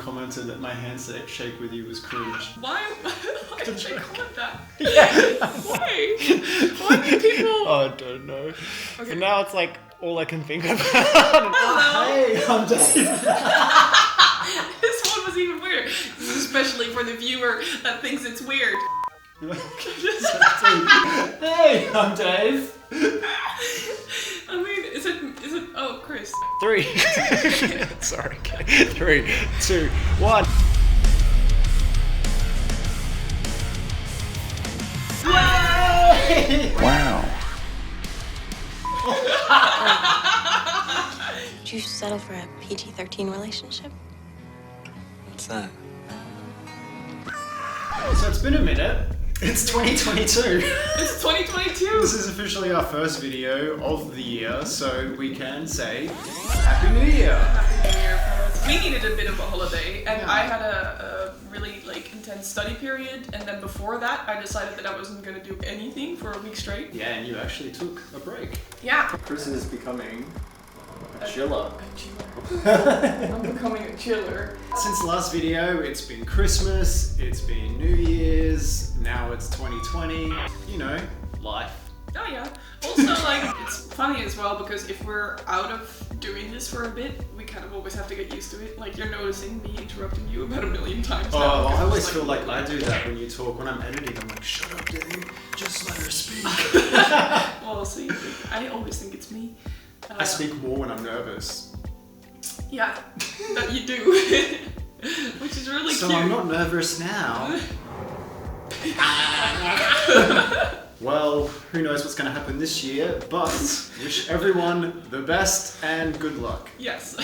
commented that my handshake with you was cringe. Why did they comment that? Yeah. Why do people... Oh, I don't know. Okay. But now it's like all I can think about. Hello. Hey, I'm Dave. This one was even weird. This is especially for the viewer that thinks it's weird. Hey, I'm Dave. I mean, is it, oh, Chris. 3. Sorry, okay. 3, 2, 1. Wow. Would you settle for a PG-13 relationship? What's that? So it's been a minute. It's 2022. It's 2022. This is officially our first video of the year, so we can say Happy New Year. Happy New Year, fellas. We needed a bit of a holiday, and I had a really intense study period, and then before that, I decided that I wasn't going to do anything for a week straight. Yeah, and you actually took a break. Yeah. Chris is becoming a chiller. I'm becoming a chiller. Since the last video, it's been Christmas, it's been New Year's, now it's 2020. You know, life. Oh yeah. Also, it's funny as well because if we're out of doing this for a bit, we kind of always have to get used to it. Like, you're noticing me interrupting you about 1,000,000 times now. Oh, I always feel like I do that when you talk. When I'm editing, I'm like, shut up, Dave. Just let her speak. Well, see, I always think it's me. I speak more when I'm nervous. Yeah, that you do. Which is really So cute. I'm not nervous now. Well, who knows what's going to happen this year, but wish everyone the best and good luck. Yes.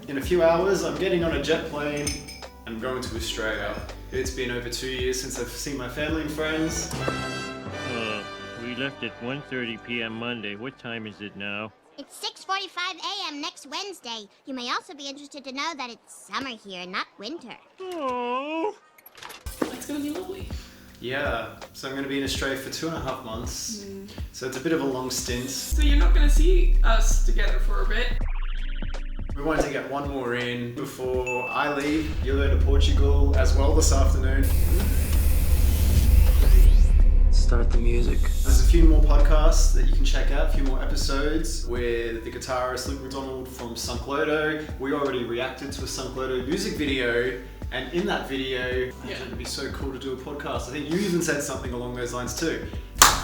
In a few hours, I'm getting on a jet plane and going to Australia. It's been over 2 years since I've seen my family and friends. We left at 1:30 p.m. Monday. What time is it now? It's 6:45 a.m. next Wednesday. You may also be interested to know that it's summer here, not winter. Oh. It's gonna be lovely. Yeah, so I'm going to be in Australia for 2.5 months. So it's a bit of a long stint. So you're not gonna see us together for a bit. We wanted to get one more in before I leave. You'll go to Portugal as well this afternoon. Start the music. There's a few more podcasts that you can check out, a few more episodes with the guitarist Luke McDonald from Sunk Lodo. We already reacted to a Sunk Lodo music video, and in that video, I thought it'd be so cool to do a podcast. I think you even said something along those lines too.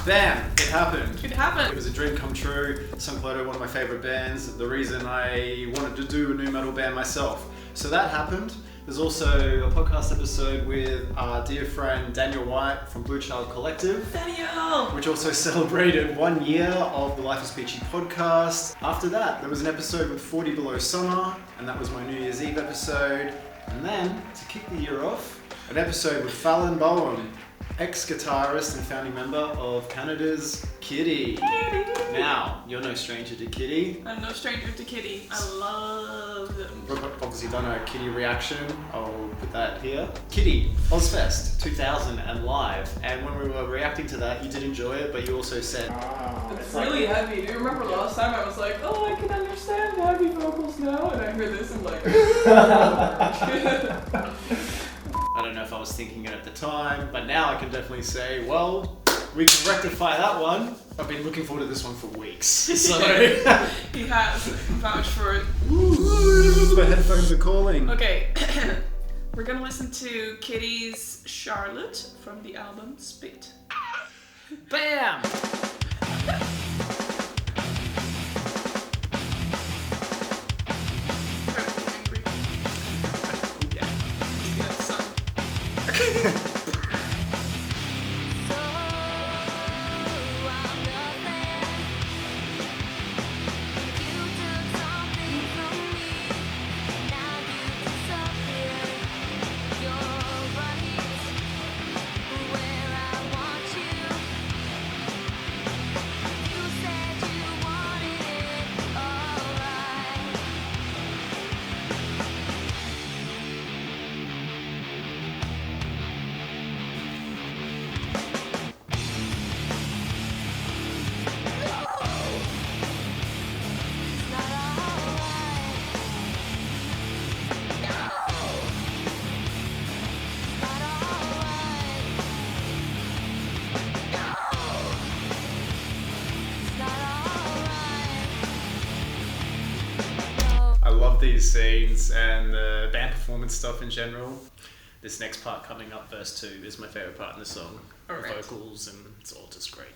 Bam! It happened. It happened. It was a dream come true. Sunk Lodo, one of my favorite bands, the reason I wanted to do a new metal band myself. So that happened. There's also a podcast episode with our dear friend Daniel White from Blue Child Collective. Daniel! Which also celebrated 1 year of the Life Is Peachy podcast. After that, there was an episode with 40 Below Summer, and that was my New Year's Eve episode. And then, to kick the year off, an episode with Fallon Bowman, ex-guitarist and founding member of Canada's Kittie. Now, you're no stranger to Kittie. I'm no stranger to Kittie. I love them. We've obviously done a Kittie reaction. I'll put that here. Kittie, Ozfest 2000 and live. And when we were reacting to that, you did enjoy it, but you also said, It's really heavy. Do you remember last time I was like, oh, I can understand heavy vocals now? And I hear this, I'm like... I don't know if I was thinking it at the time, but now I can definitely say, well, we can rectify that one. I've been looking forward to this one for weeks. So He has vouched for it. Ooh, my headphones are calling. Okay, we're gonna listen to Kittie's Charlotte from the album Spit. Bam! these scenes and the band performance stuff in general. This next part coming up, verse 2, is my favourite part in the song. The Alright. vocals, and it's all just great.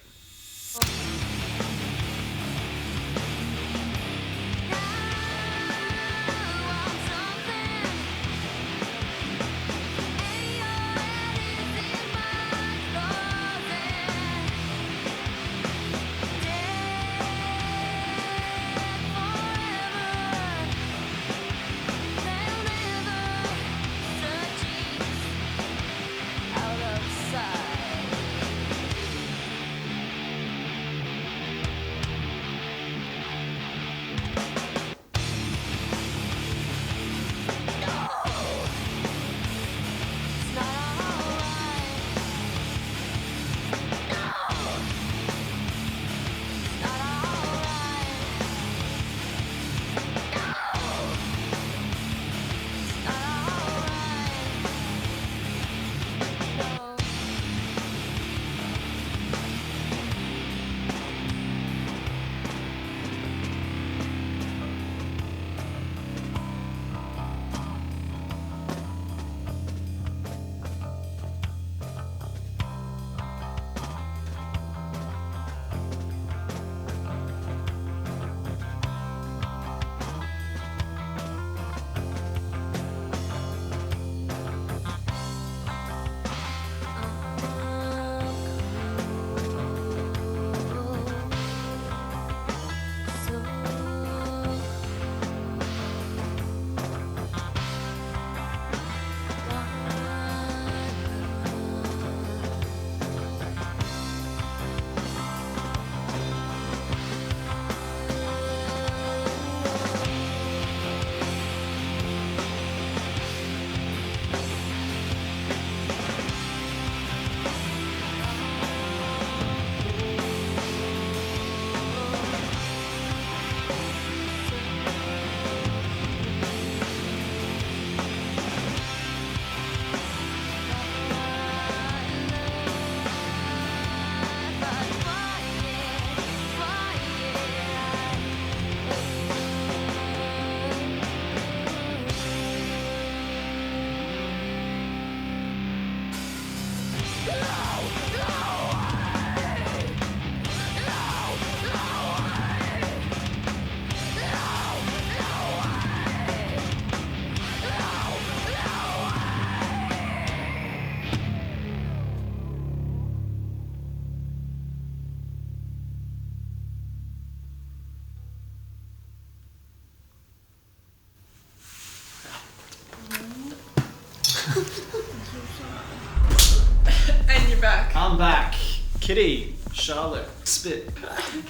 And you're back. I'm back. Kittie, Charlotte, spit.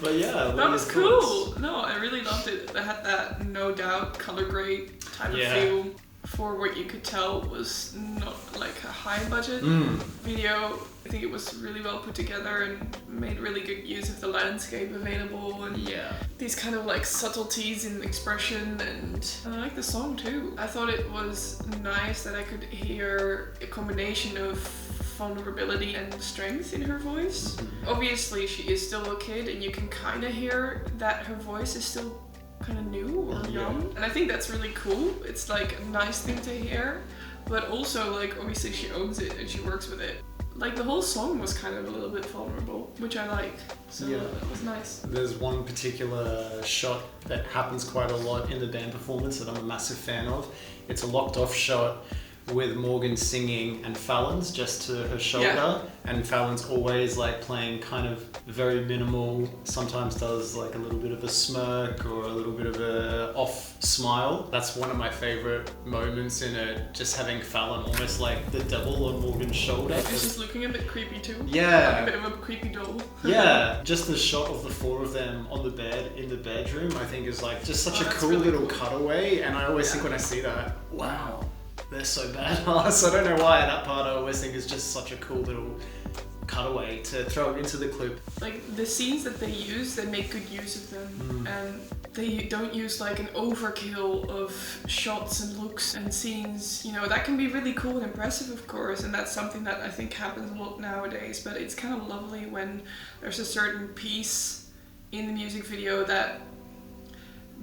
But yeah, That was cool. No, I really loved it. It had that no doubt color grade type of feel. For what you could tell was not like a high budget video. I think it was really well put together and made really good use of the landscape available and these kind of like subtleties in expression, and I like the song too. I thought it was nice that I could hear a combination of vulnerability and strength in her voice. Obviously she is still a kid and you can kind of hear that her voice is still kind of new or young, and I think that's really cool. It's like a nice thing to hear, but also like obviously she owns it and she works with it. Like the whole song was kind of a little bit vulnerable, which I like, so that was nice. There's one particular shot that happens quite a lot in the band performance that I'm a massive fan of. It's a locked off shot with Morgan singing and Fallon's just to her shoulder, and Fallon's always like playing kind of very minimal, sometimes does like a little bit of a smirk or a little bit of a off smile. That's one of my favorite moments in it, just having Fallon almost like the devil on Morgan's shoulder. She's looking a bit creepy too. Yeah. Like a bit of a creepy doll. Yeah, just the shot of the four of them on the bed in the bedroom, I think is like just such a cool really little cutaway, and I always think when I see that, wow, they're so badass. I don't know why that part I always think is just such a cool little cutaway to throw into the clip. Like the scenes that they use, they make good use of them, and they don't use like an overkill of shots and looks and scenes. You know, that can be really cool and impressive, of course, and that's something that I think happens a lot nowadays, but it's kind of lovely when there's a certain piece in the music video that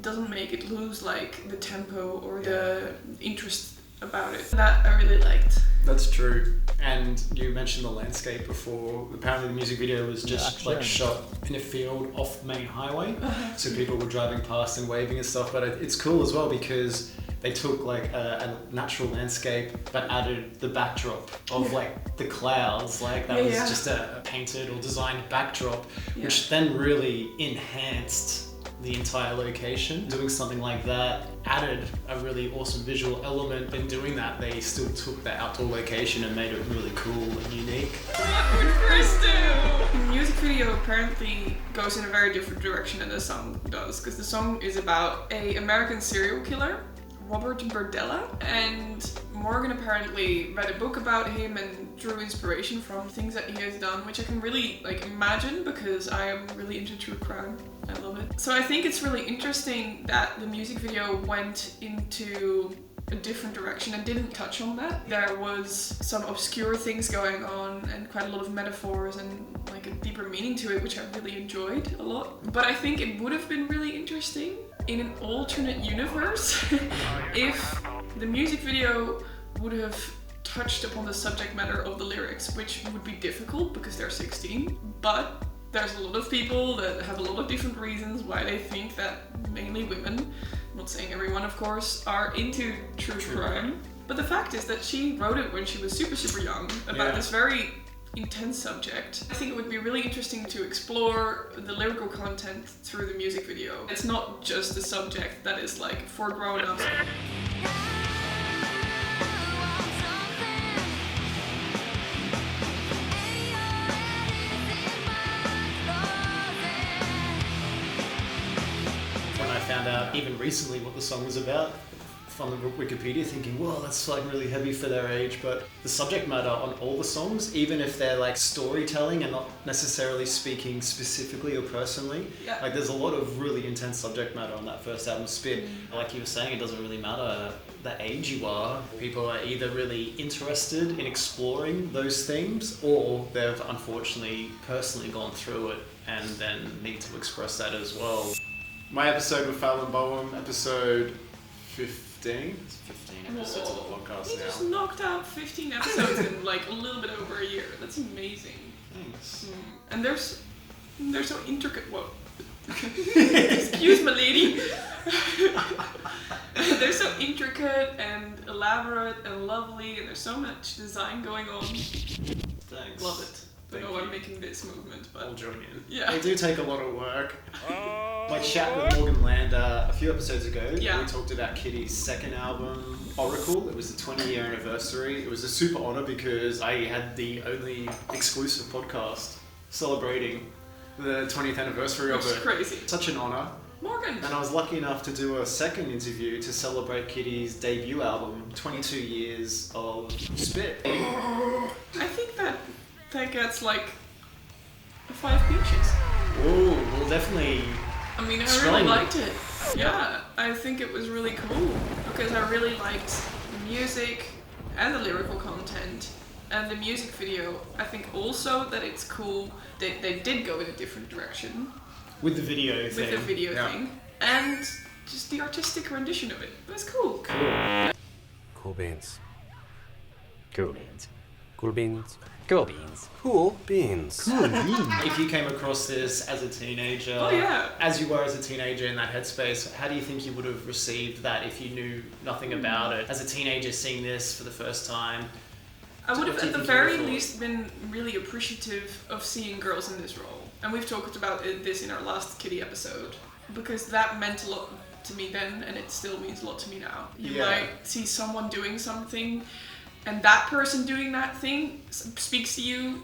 doesn't make it lose like the tempo or the interest about it. That I really liked. That's true. And you mentioned the landscape before. Apparently the music video was just shot in a field off main highway. So people were driving past and waving and stuff. But it's cool as well because they took like a natural landscape but added the backdrop of like the clouds. Like that was just a painted or designed backdrop, which then really enhanced the entire location. Doing something like that added a really awesome visual element. In doing that, they still took that outdoor location and made it really cool and unique. The music video apparently goes in a very different direction than the song does, because the song is about an American serial killer, Robert Berdella, and Morgan apparently read a book about him and drew inspiration from things that he has done, which I can really like imagine because I am really into true crime. I love it. So I think it's really interesting that the music video went into a different direction and didn't touch on that. There was some obscure things going on and quite a lot of metaphors and like a deeper meaning to it, which I really enjoyed a lot. But I think it would have been really interesting in an alternate universe if the music video would have touched upon the subject matter of the lyrics, which would be difficult because they're 16, but there's a lot of people that have a lot of different reasons why they think that mainly women, I'm not saying everyone of course, are into true crime. But the fact is that she wrote it when she was super young about this very intense subject. I think it would be really interesting to explore the lyrical content through the music video. It's not just a subject that is like for grown-ups. When I found out even recently what the song was about from the Wikipedia, thinking, well, that's like really heavy for their age, but the subject matter on all the songs, even if they're like storytelling and not necessarily speaking specifically or personally, like there's a lot of really intense subject matter on that first album, Spit. Like you were saying, it doesn't really matter the age you are. People are either really interested in exploring those themes or they've unfortunately personally gone through it and then need to express that as well. My episode with Fallon Bowman, episode 15. It's 15 episodes of the podcast he now. just knocked out 15 episodes in like a little bit over a year. That's amazing. Thanks. And they're so intricate. Whoa. Excuse me, lady. They're so intricate and elaborate and lovely, and there's so much design going on. Thanks. Love it. I don't know why I'm making this movement, but I'll join in. Yeah. They do take a lot of work. My chat with Morgan Lander a few episodes ago, we talked about Kittie's second album, Oracle. It was the 20-year anniversary. It was a super honor because I had the only exclusive podcast celebrating the 20th anniversary of it. Which is crazy. Such an honor. Morgan. And I was lucky enough to do a second interview to celebrate Kittie's debut album, 22 years of Spit. I think that gets like 5 peaches. Ooh, well definitely. I mean, I strong. really liked it. Yeah, I think it was really cool because I really liked the music and the lyrical content and the music video. I think also that it's cool that they did go in a different direction. With the video thing. With the video thing. And just the artistic rendition of it. It was cool. Cool beans. Cool beans. Cool beans. Cool beans. Cool beans. If you came across this as a teenager, as you were as a teenager in that headspace, how do you think you would have received that if you knew nothing about it? As a teenager seeing this for the first time, I would have at the very least been really appreciative of seeing girls in this role. And we've talked about this in our last Kittie episode, because that meant a lot to me then, and it still means a lot to me now. You might see someone doing something, and that person doing that thing speaks to you,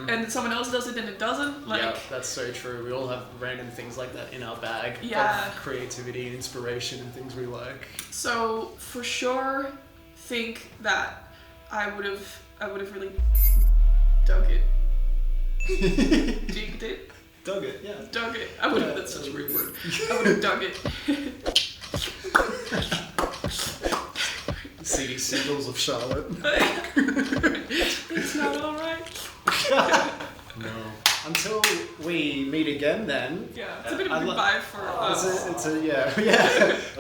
and someone else does it and it doesn't. Like, yeah, that's so true. We all have random things like that in our bag of creativity and inspiration and things we like. So for sure, think that I would have really dug it. Digged it. Dug it, yeah. Dug it. I would have. That's such a weird word. I would have dug it. CD singles of Charlotte. It's not alright. No. I'm until we meet again, then. Yeah, it's a bit of a goodbye for us. It's a yeah.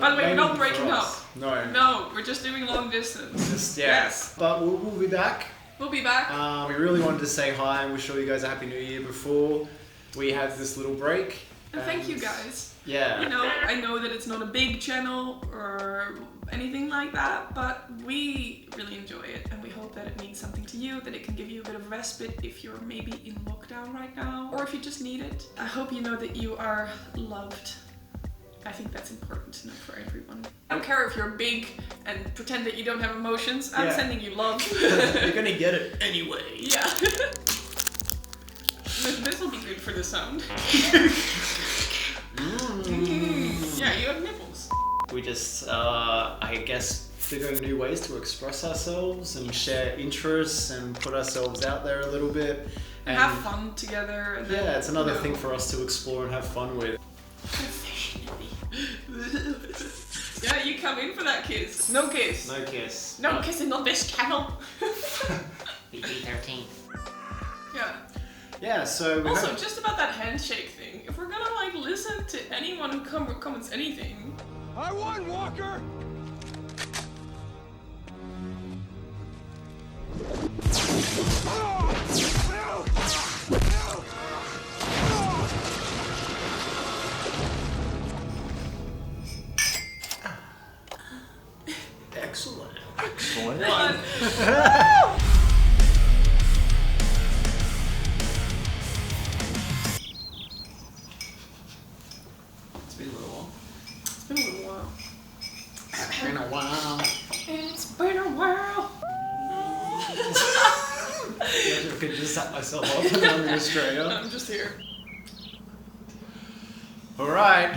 By the way, we're not Mainly breaking for up. us. No. No, we're just doing long distance. Yes. But we'll be back. We'll be back. We really wanted to say hi and wish all you guys a happy new year before we had this little break. And thank you guys. Yeah. You know, I know that it's not a big channel or anything like that, but we really enjoy it and we hope that it means something to you, that it can give you a bit of respite if you're maybe in lockdown right now, or if you just need it. I hope you know that you are loved. I think that's important to know for everyone. I don't care if you're big and pretend that you don't have emotions. I'm sending you love. You're gonna get it anyway. Yeah. This will be good for the sound. Yeah, you have nipples. We just, I guess, figuring new ways to express ourselves and share interests and put ourselves out there a little bit. And have fun together. And then, it's another thing for us to explore and have fun with. Yeah, you come in for that kiss. No kiss. No kiss. No kissing on this channel. PG-13. Yeah. Yeah, so... Also, just about that handshake thing, if we're gonna like listen to anyone who comments anything... I won, Walker! Excellent. Excellent. One. It's been a little while. It's been a little while. It's been a while. It's been a while. I could just set myself up and I'm in Australia. I'm just here. Alright.